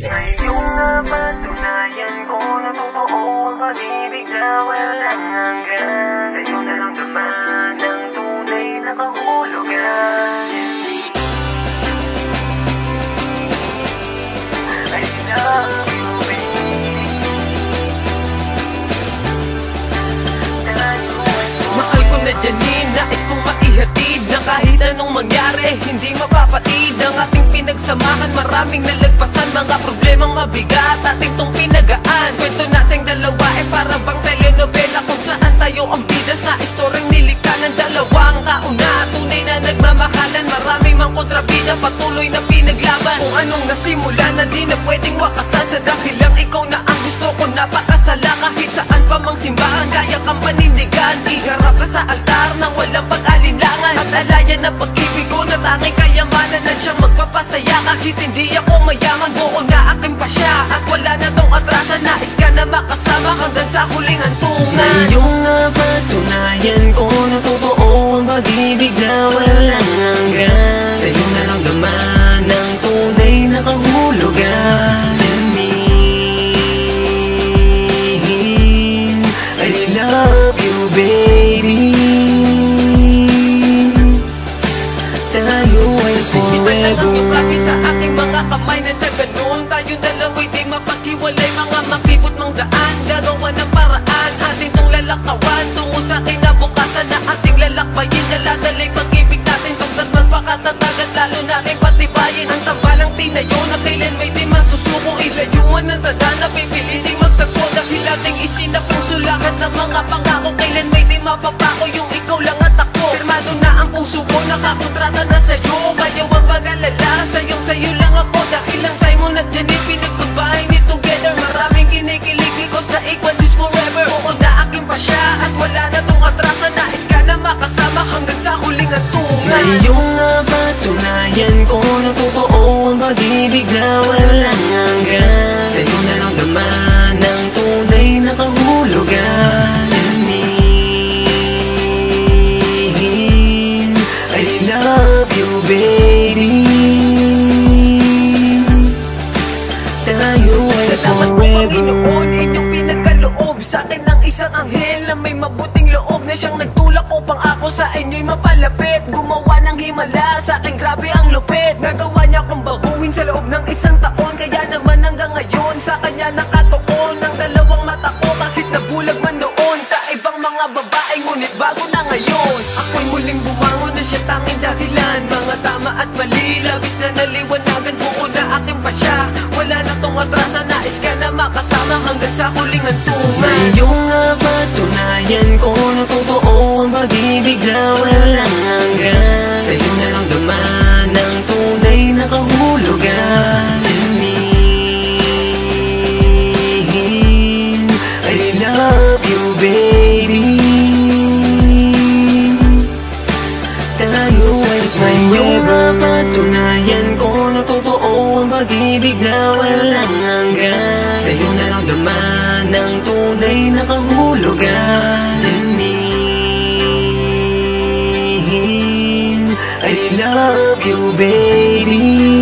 Ngayong napatunayan ko na totoo ang pag-ibig na walang hanggan. Sa'yo naramdaman ang tunay na kahulugan. I love you, baby. Mahal ko na Janine, nais kong maihatid na kahit anong mangyari, hindi mapapatid ang ating pinagsamahan. Maraming nalagpasan, mga problemang mabigat, ating tong pinagaan. Kwento nating dalawa ay para bang telenovela, kung saan tayo ang bida sa istoryang nilikha ng dalawang kauna. Tunay na nagmamahalan, marami mang kontrabida, patuloy na pinaglaban. Kung anong nasimula na di na pwedeng wakasan, sa dahilang ikaw na ang gusto ko napakasala. Kahit saan pa mang simbahan, kaya kang panindigan, iharap ka sa altar nang walang pag-alinlangan. At alayan na pag-ibig ko na tanging kayamanan na siyang magpapasaya. Kahit hindi ako mayaman, buo na aking pasya. At wala na tong atrasan, nais ka na makasama hanggang sa huling hantungan. Ngayong napatunayan ko na totoo ang pag-ibig na walang hanggan. Sa'yo naramdaman ang tunay na kahulugan. Janine, I love you, baby. Tayo ay forever. Yung kapit sa aking mga kamay na sa ganun, tayong dalawa'y di mapaghiwalay. Mga makibot mang daan, gagawa ng paraan, atin tong lalakawan tungo sa kinabukasan na ating lalakbayin. Daladalay pag-ibig natin basta't magpakatatag at lalo natin patibayin. Ang tabalang tinayo na kailan may di masusuko, ilayuan ng tanda na pipiliting magtagpo. Dahil ating isinapungso lahat ng mga pangako, kailan may di mapapako yung ikaw lang at ako. Pirmado na ang puso ko, nakakontrata na sa'yo. Kaya wag mag-alala, sa'yo lang ako. Dahil lang sa'yo mo na dyan pinag-goodbye ni together. Maraming kinikilig because the equals is forever. Oo na aking pasya at wala na tong atrasan. Nais ka na makasama hanggang sa huling hantungan. Ngayong napatunayan ko na totoo ang pag-ibig na walang hanggan. Sa'yo naramdaman ang tunay na kahulugan. Janine, I love you, baby. Tayo ay Salamat po forever. Panginoon, inyong pinagkaloob sa akin ng isang anghel na may mabuting loob na siyang nagtulak upang ako sa inyo'y mapalapit. Gumawa ng himala sa akin, grabe ang lupit. Nagawa niya akong baguhin sa loob ng isang taon. Kaya naman hanggang ngayon sa kanya nakatuon ang dalawang mata ko. Kahit nabulag man noon sa ibang mga babae, ngunit bago na ngayon ako'y muling bumangon na siya tanging dahilan. Mga tama at mali, labis na naliwanagan, buo na aking pasya. Wala na tong atrasan, nais ka na makasama hanggang sa huling hantungan. Ngayong napatunayan ko na totoo ang pag-ibig na walang hanggan. Sa'yo naramdaman ang tunay na kahulugan. Janine, I love you, baby. Tayo ay forever. Ngayong napatunayan ko na totoo ang pag-ibig na walang hanggan. Sa'yo naramdaman ang tunay na kahulugan. Janine, I love you, baby.